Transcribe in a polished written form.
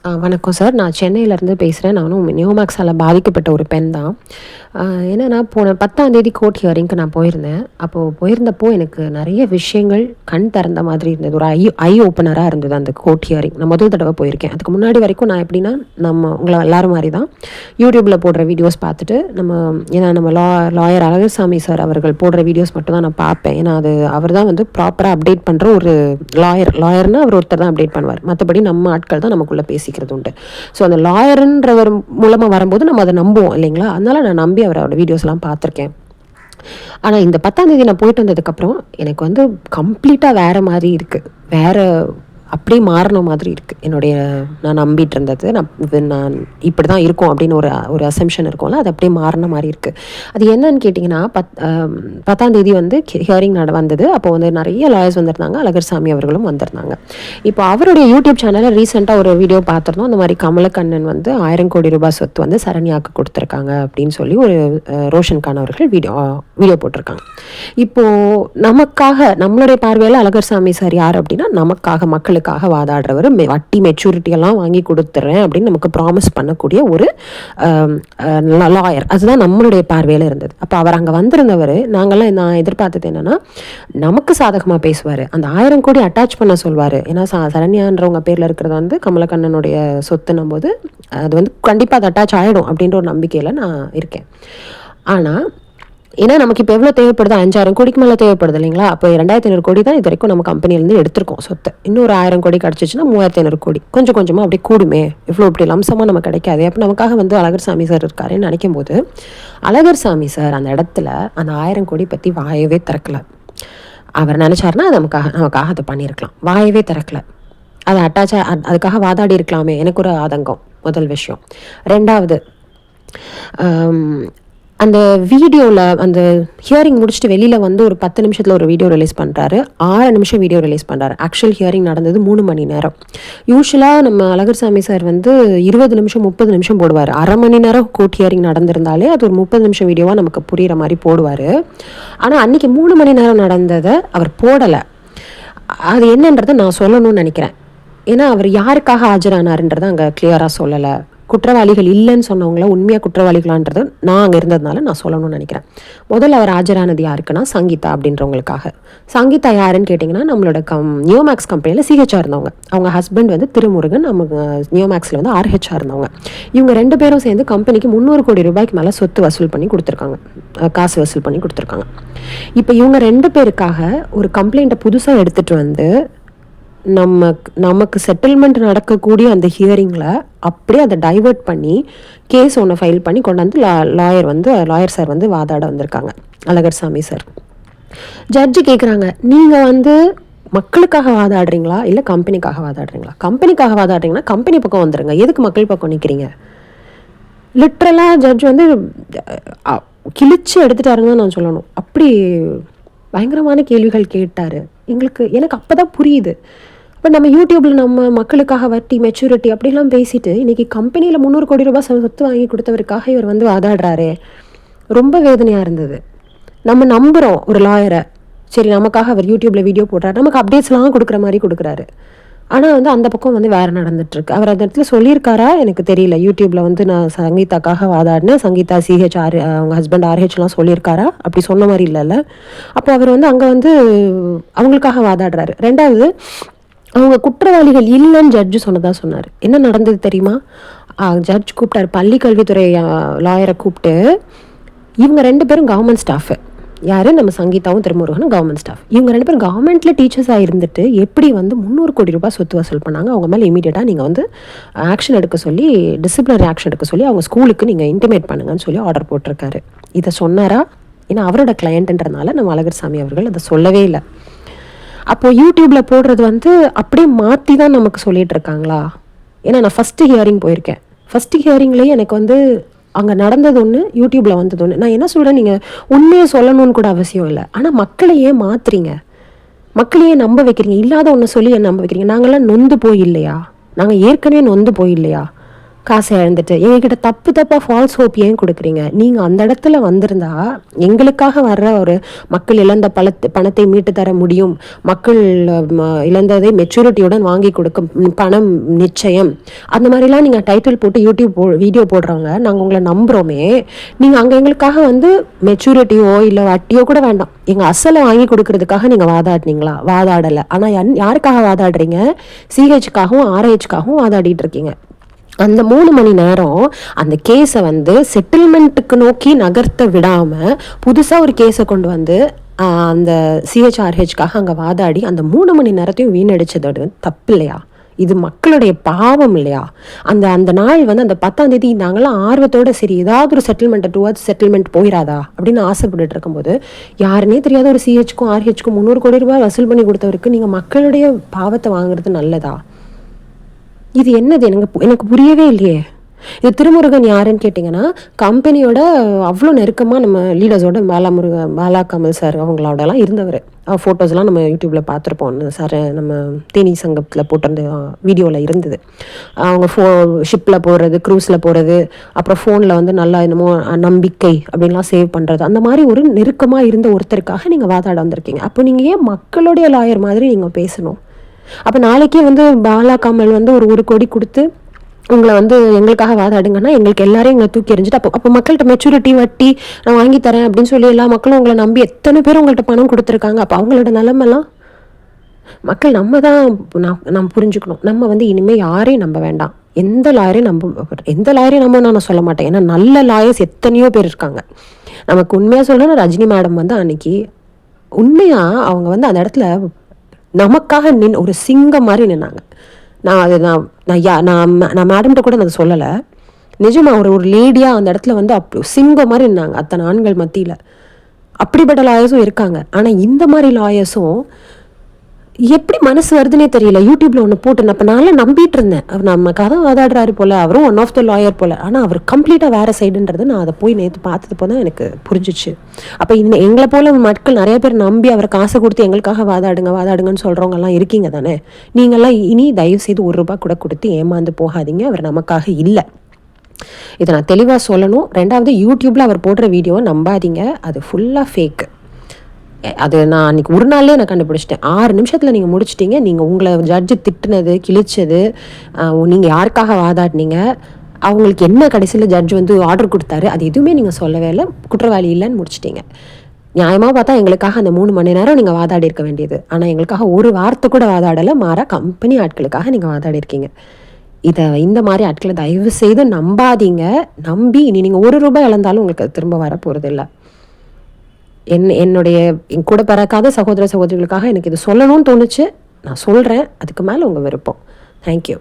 வணக்கம் சார். நான் சென்னையிலேருந்து பேசுகிறேன். நானும் நியோமேக்ஸால் பாதிக்கப்பட்ட ஒரு பெண் தான். என்னன்னா, போன 10ஆம் தேதி கோர்ட் ஹியரிங்க்கு நான் போயிருந்தேன். அப்போது போயிருந்தப்போ எனக்கு நிறைய விஷயங்கள் கண் திறந்த மாதிரி இருந்தது. ஒரு ஐ ஓப்பனராக இருந்தது அந்த கோர்ட் ஹியரிங். நான் முதல் தடவை போயிருக்கேன். அதுக்கு முன்னாடி வரைக்கும் நான் எப்படின்னா, உங்களை எல்லாரும் மாதிரி தான் யூடியூப்பில் போடுற வீடியோஸ் பார்த்துட்டு ஏன்னா நம்ம லாயர் அழகர்சாமி சார் அவர்கள் போடுற வீடியோஸ் மட்டும் தான் நான் பார்ப்பேன். ஏன்னா அவர் தான் வந்து ப்ராப்பராக அப்டேட் பண்ணுற ஒரு லாயர்னா அவர் ஒருத்தர் தான் அப்டேட் பண்ணுவார். மற்றபடி நம்ம ஆட்கள் தான் நமக்குள்ளே பேசிக்கிறது உண்டு. ஸோ அந்த லாயருன்றவர் மூலமாக வரும்போது நம்ம அதை நம்புவோம் இல்லைங்களா? அதனால நான் நம்பி அவரோட வீடியோஸ்லாம் பார்த்துருக்கேன். ஆனால் இந்த 10ஆம் தேதி நான் போயிட்டு வந்ததுக்கப்புறம் எனக்கு வந்து கம்ப்ளீட்டாக வேறு மாதிரி இருக்குது. அப்படியே மாறின மாதிரி இருக்குது. நான் நம்பிட்டு இருந்தது நான் இப்படி தான் இருக்கும் அப்படின்னு ஒரு அசம்ஷன் இருக்கும்ல, அது அப்படியே மாறின மாதிரி இருக்குது. அது என்னன்னு கேட்டிங்கன்னா, 10ஆம் தேதி வந்து ஹியரிங் வந்தது. அப்போ வந்து நிறைய லாயர்ஸ் வந்திருந்தாங்க. அழகர்சாமி அவர்களும் வந்திருந்தாங்க. இப்போ அவருடைய யூடியூப் சேனலில் ரீசெண்டாக ஒரு வீடியோ பார்த்துருந்தோம். அந்த மாதிரி கமலக்கண்ணன் வந்து 1000 கோடி ரூபாய் சொத்து வந்து சரண்யாவுக்கு கொடுத்துருக்காங்க அப்படின்னு சொல்லி ஒரு ரோஷன் கான் அவர்கள் வீடியோ போட்டிருக்காங்க. இப்போது நம்மளுடைய பார்வையில் அழகர்சாமி சார் யார் அப்படின்னா, நமக்காக மக்களுக்காக வாதாடுறவர், வட்டி மெச்சூரிட்டியெல்லாம் வாங்கி கொடுத்துட்றேன் அப்படின்னு நமக்கு ப்ராமிஸ் பண்ணக்கூடிய ஒரு லாயர். அதுதான் நம்மளுடைய பார்வையில் இருந்தது. அப்போ அவர் அங்கே வந்திருந்தவர், நான் எதிர்பார்த்தது என்னென்னா, நமக்கு சாதகமாக பேசுவார், அந்த 1000 கோடி அட்டாச் பண்ண சொல்வார். ஏன்னா சரண்யான்றவங்க பேரில் இருக்கிறது வந்து கமலக்கண்ணனுடைய சொத்துன்னும் போது அது வந்து கண்டிப்பாக அது அட்டாச் ஆகிடும் அப்படின்ற ஒரு நம்பிக்கையில் நான் இருக்கேன். ஆனால் ஏன்னா நமக்கு இப்போ எவ்வளோ தேவைப்படுது, 5000 கோடிக்கு மேலே தேவைப்படுது இல்லைங்களா? அப்போ 2500 கோடி தான் இது வரைக்கும் நம்ம கம்பெனிலேருந்து எடுத்திருக்கோம் சொத்து. இன்னொரு 1000 கோடி கிடச்சிச்சுன்னா 3500 கோடி. கொஞ்சம் கொஞ்சமாக அப்படியே கூடுமே, இவ்வளோ இப்படி லம்சமாக நம்ம கிடைக்காது. அப்போ நமக்காக வந்து அழகர்சாமி சார் இருக்காருன்னு நினைக்கும் போது, அழகர்சாமி சார் அந்த இடத்துல அந்த 1000 கோடி பற்றி வாயவே திறக்கலை. அவர் நினச்சாருன்னா நமக்காக அதை பண்ணியிருக்கலாம். வாயவே திறக்கலை. அதை அதுக்காக வாதாடி இருக்கலாமே, எனக்கு ஒரு ஆதங்கம். முதல் விஷயம். ரெண்டாவது, அந்த வீடியோவில் அந்த ஹியரிங் முடிச்சுட்டு வெளியில் வந்து ஒரு 10 நிமிஷத்தில் ஒரு வீடியோ ரிலீஸ் பண்ணுறாரு. 6 நிமிஷம் வீடியோ ரிலீஸ் பண்ணுறாரு. ஆக்சுவல் ஹியரிங் நடந்தது 3 மணி நேரம். யூஸ்வலாக நம்ம அழகர்சாமி சார் வந்து 20 நிமிஷம் 30 நிமிஷம் போடுவார். அரை மணி நேரம் கோர்ட் ஹியரிங் நடந்திருந்தாலே அது ஒரு 30 நிமிஷம் வீடியோவாக நமக்கு புரிகிற மாதிரி போடுவார். ஆனால் அன்றைக்கி 3 மணி நேரம் நடந்ததை அவர் போடலை. அது என்னன்றதை நான் சொல்லணும்னு நினைக்கிறேன். ஏன்னா அவர் யாருக்காக ஆஜரானாருன்றதை அங்கே கிளியராக சொல்லலை. குற்றவாளிகள் இல்லைன்னு சொன்னவங்கள உண்மையாக குற்றவாளிகளான்றது நான் அங்கே இருந்ததுனால நான் சொல்லணும்னு நினைக்கிறேன். முதல்ல அவர் ஆஜரானது யாருக்குன்னா, சங்கீதா அப்படின்றவங்களுக்காக. சங்கீதா யாருன்னு கேட்டிங்கன்னா, நம்மளோட நியோமேக்ஸ் கம்பெனியில் சிஹெச்ஆர் இருந்தவங்க. அவங்க ஹஸ்பண்ட் வந்து திருமுருகன், நம்ம நியோமேக்ஸில் வந்து ஆர்ஹெச்ஆர் இருந்தவங்க. இவங்க 2 பேரும் சேர்ந்து கம்பெனிக்கு 300 கோடி ரூபாய்க்கு மேலே சொத்து வசூல் பண்ணி கொடுத்துருக்காங்க, காசு வசூல் பண்ணி கொடுத்துருக்காங்க. இப்போ இவங்க 2 பேருக்காக ஒரு கம்ப்ளைண்ட்டை புதுசாக எடுத்துகிட்டு வந்து நமக்கு செட்டில்மெண்ட் நடக்கக்கூடிய அந்த ஹியரிங்கில் அப்படியே அதை டைவர்ட் பண்ணி கேஸ் ஒன்று ஃபைல் பண்ணி கொண்டாந்து லாயர் சார் வந்து வாதாட வந்திருக்காங்க, அழகர்சாமி சார். ஜட்ஜு கேட்குறாங்க, நீங்கள் வந்து மக்களுக்காக வாதாடுறீங்களா இல்லை கம்பெனிக்காக வாதாடுறீங்களா? கம்பெனிக்காக வாதாடுறீங்கன்னா கம்பெனி பக்கம் வந்துடுங்க, எதுக்கு மக்கள் பக்கம் நிற்கிறீங்க? லிட்ரலாக ஜட்ஜ் வந்து கிழிச்சு எடுத்துட்டாருன்னு தான் நான் சொல்லணும். அப்படி பயங்கரமான கேள்விகள் கேட்டார். எனக்கு அப்போ தான் புரியுது. இப்போ நம்ம யூடியூப்பில் நம்ம மக்களுக்காக வட்டி மெச்சூரிட்டி அப்படிலாம் பேசிட்டு இன்றைக்கி கம்பெனியில் 300 கோடி ரூபாய் சொத்து வாங்கி கொடுத்தவருக்காக இவர் வந்து வாதாடுறாரு. ரொம்ப வேதனையாக இருந்தது. நம்ம நம்புகிறோம் ஒரு லாயரை, சரி நமக்காக அவர் யூடியூப்பில் வீடியோ போடுறாரு, நமக்கு அப்டேட்ஸ்லாம் கொடுக்குற மாதிரி கொடுக்குறாரு. ஆனால் வந்து அந்த பக்கம் வந்து வேறு நடந்துட்டுருக்கு. அவர் அந்த இடத்துல சொல்லியிருக்காரா எனக்கு தெரியல. யூடியூப்பில் வந்து நான் சங்கீதாக்காக வாதாடினேன், சங்கீதா சிஹெச்ஆர் அவங்க ஹஸ்பண்ட் ஆர்ஹெச்லாம் சொல்லியிருக்காரா? அப்படி சொன்ன மாதிரி இல்லைல்ல. அப்போ அவர் வந்து அங்கே வந்து அவங்களுக்காக வாதாடுறாரு. ரெண்டாவது, அவங்க குற்றவாளிகள் இல்லைன்னு ஜட்ஜு சொன்னார். என்ன நடந்தது தெரியுமா? ஜட்ஜ் கூப்பிட்டார், பள்ளி கல்வித்துறை லாயரை கூப்பிட்டு, இவங்க 2 பேரும் கவர்மெண்ட் ஸ்டாஃபு. யார்? நம்ம சங்கீதாவும் திருமுருகனும் கவர்மெண்ட் ஸ்டாஃப். இவங்க 2 பேரும் கவர்மெண்ட்டில் டீச்சர்ஸாக இருந்துட்டு எப்படி வந்து 300 கோடி ரூபாய் சொத்து வசூல் பண்ணாங்க? அவங்க மேலே இமீடியட்டாக நீங்கள் வந்து ஆக்ஷன் எடுக்க சொல்லி, டிசிப்ளினரி ஆக்ஷன் எடுக்க சொல்லி அவங்க ஸ்கூலுக்கு நீங்கள் இன்டிமேட் பண்ணுங்கன்னு சொல்லி ஆர்டர் போட்டிருக்காரு. இதை சொன்னாரா? ஏன்னா அவரோட கிளையண்ட்டுன்றதுனால நம்ம அழகர்சாமி அவர்கள் அதை சொல்லவே இல்லை. அப்போது யூடியூப்பில் போடுறது வந்து அப்படியே மாற்றி தான் நமக்கு சொல்லிகிட்டு இருக்காங்களா? ஏன்னா நான் ஃபஸ்ட்டு ஹியரிங் போயிருக்கேன். ஃபஸ்ட்டு ஹியரிங்லேயே எனக்கு வந்து அங்கே நடந்தது ஒன்று, யூடியூப்பில் வந்தது ஒன்று. நான் என்ன சொல்கிறேன், நீங்கள் உண்மையை சொல்லணும்னு கூட அவசியம் இல்லை. ஆனால் மக்களை ஏன் மாற்றுறீங்க? மக்களையே நம்ப வைக்கிறீங்க. இல்லாத ஒன்று சொல்லி ஏன் நம்ப வைக்கிறீங்க? நாங்கள்லாம் நொந்து போய் இல்லையா? நாங்கள் ஏற்கனவே நொந்து போய் இல்லையா? காசை இழந்துட்டு எங்ககிட்ட தப்பாக ஃபால்ஸ் ஹோப் ஏன் கொடுக்குறீங்க? நீங்கள் அந்த இடத்துல வந்திருந்தா எங்களுக்காக வர்ற ஒரு மக்கள் இழந்த பணத்தை மீட்டு தர முடியும், மக்கள் இழந்ததை மெச்சூரிட்டியுடன் வாங்கி கொடுக்க பணம் நிச்சயம், அந்த மாதிரிலாம் நீங்கள் டைட்டில் போட்டு யூடியூப் வீடியோ போடுறவங்க நாங்கள் உங்களை நம்புகிறோமே. நீங்கள் அங்கே எங்களுக்காக வந்து மெச்சூரிட்டியோ இல்லை வட்டியோ கூட வேண்டாம், எங்கள் அசலை வாங்கி கொடுக்கறதுக்காக நீங்கள் வாதாடினீங்களா? வாதாடலை. ஆனால் யாருக்காக வாதாடுறீங்க? சிஹெச்காகவும் ஆர்ஹெச்காகவும் வாதாடிட்டு இருக்கீங்க. அந்த 3 மணி நேரம் அந்த கேஸை வந்து செட்டில்மெண்ட்டுக்கு நோக்கி நகர்த்த விடாமல் புதுசாக ஒரு கேஸை கொண்டு வந்து அந்த சிஹெச்ஆர்ஹெச்காக அங்கே வாதாடி அந்த 3 மணி நேரத்தையும் வீணடிச்சதோடு தப்பு இல்லையா? இது மக்களுடைய பாவம் இல்லையா? அந்த நாள் வந்து அந்த 10ஆம் தேதி நாங்களாம் ஆர்வத்தோடு சரி ஏதாவது ஒரு டுவர்ட்ஸ் செட்டில்மெண்ட் போயிடாதா அப்படின்னு ஆசைப்பட்டுட்டு இருக்கும்போது யாருன்னே தெரியாத ஒரு சிஹெச்க்கும் ஆர்ஹெச்க்கும் 300 கோடி ரூபாய் வசூல் பண்ணி கொடுத்தவருக்கு நீங்கள் மக்களுடைய பாவத்தை வாங்குறது நல்லதா? இது என்னது? எனக்கு புரியவே இல்லையே. இது திருமுருகன் யாருன்னு கேட்டிங்கன்னா, கம்பெனியோட அவ்வளோ நெருக்கமாக நம்ம லீடர்ஸோட பாலா கமல் சார் அவங்களோடலாம் இருந்தவர். ஃபோட்டோஸ்லாம் நம்ம யூடியூப்பில் பார்த்துருப்போம். சார் நம்ம தேனி சங்கத்தில் போட்டிருந்த வீடியோவில் இருந்தது. அவங்க ஷிப்பில் போகிறது, க்ரூஸில் போகிறது, அப்புறம் ஃபோனில் வந்து நல்லா என்னமோ நம்பிக்கை அப்படின்லாம் சேவ் பண்ணுறது, அந்த மாதிரி ஒரு நெருக்கமாக இருந்த ஒருத்தருக்காக நீங்கள் வாதாட வந்திருக்கீங்க. அப்போ நீங்கள் ஏன் மக்களுடைய லாயர் மாதிரி நீங்கள் பேசணும்? அப்போ நாளைக்கே வந்து பாலா கமல் வந்து ஒரு 1 கோடி கொடுத்து உங்களை வந்து எங்களுக்காக வாதாடுங்கன்னா எங்களுக்கு எல்லாரையும் எங்களை தூக்கி எறிஞ்சிட்டு அப்போ மக்கள்கிட்ட மெச்சூரிட்டி வட்டி நான் வாங்கி தரேன் அப்படின்னு சொல்லி எல்லா மக்களும் உங்களை நம்பி எத்தனை பேர் உங்கள்கிட்ட பணம் கொடுத்துருக்காங்க. அப்போ அவங்களோட நிலமெல்லாம் மக்கள் நம்ம தான் நம்ம புரிஞ்சுக்கணும். நம்ம வந்து இனிமேல் யாரையும் நம்ப வேண்டாம். எந்த லாயரையும் நம்ப நான் சொல்ல மாட்டேன். ஏன்னா நல்ல லாயர்ஸ் எத்தனையோ பேர் இருக்காங்க. நமக்கு உண்மையாக சொல்லணும், ரஜினி மேடம் வந்து அன்னைக்கு உண்மையாக அவங்க வந்து அந்த இடத்துல நமக்காக ஒரு சிங்கம் மாதிரி நின்னாங்க. நான் மேடம்கிட்ட கூட நான் சொல்லலை, நிஜமா ஒரு லேடியாக அந்த இடத்துல வந்து அப்படி சிங்கம் மாதிரி நின்னாங்க அத்தனை ஆண்கள் மத்தியில். அப்படிப்பட்ட லாயர்ஸும் இருக்காங்க. ஆனால் இந்த மாதிரி லாயர்ஸும் எப்படி மனசு வருதுன்னே தெரியல. யூடியூப்ல ஒன்று போட்டு அப்போ நான்லாம் நம்பிட்டு இருந்தேன், அவர் நம்ம கதை வாதாடுறாரு போல, அவரும் ஒன் ஆஃப் த லாயர் போல. ஆனால் அவர் கம்ப்ளீட்டாக வேற சைடுன்றது நான் அதை போய் நேற்று பார்த்தது தான் எனக்கு புரிஞ்சிச்சு. அப்போ எங்களை போல மக்கள் நிறைய பேர் நம்பி அவரை காசை கொடுத்து எங்களுக்காக வாதாடுங்கன்னு சொல்கிறவங்கலாம் இருக்கீங்க தானே. நீங்கள்லாம் இனி தயவு செய்து ₹1 கூட கொடுத்து ஏமாந்து போகாதீங்க. அவர் நமக்காக இல்லை. இதை நான் தெளிவாக சொல்லணும். 2வது, யூடியூப்பில் அவர் போடுற வீடியோவை நம்பாதீங்க, அது ஃபுல்லாக ஃபேக்கு. அது நான் அன்றைக்கி ஒரு நாள்லேயே நான் கண்டுபிடிச்சிட்டேன். 6 நிமிஷத்தில் நீங்கள் முடிச்சிட்டிங்க. நீங்கள் உங்களை ஜட்ஜு திட்டுனது, கிழிச்சது, நீங்கள் யாருக்காக வாதாடினீங்க, அவங்களுக்கு என்ன கடைசியில் ஜட்ஜ் வந்து ஆர்டர் கொடுத்தாரு, அது எதுவுமே நீங்கள் சொல்லவே இல்லை. குற்றவாளி இல்லைன்னு முடிச்சிட்டிங்க. நியாயமாக பார்த்தா எங்களுக்காக அந்த 3 மணி நேரம் நீங்கள் வாதாடி இருக்க வேண்டியது. ஆனால் எங்களுக்காக ஒரு வார்த்தை கூட வாதாடலை. மாறாக கம்பெனி ஆட்களுக்காக நீங்கள் வாதாடி இருக்கீங்க. இந்த மாதிரி ஆட்களை தயவு செய்து நம்பாதீங்க. நம்பி இனி நீங்கள் ₹1 இழந்தாலும் உங்களுக்கு அது திரும்ப வர போகிறது இல்லை. என்னுடைய என் கூட பிறக்காத சகோதர சகோதரிகளுக்காக எனக்கு இது சொல்லணும்னு தோணுச்சு. நான் சொல்கிறேன். அதுக்கு மேலே உங்கள் விருப்பம். தேங்க்யூ.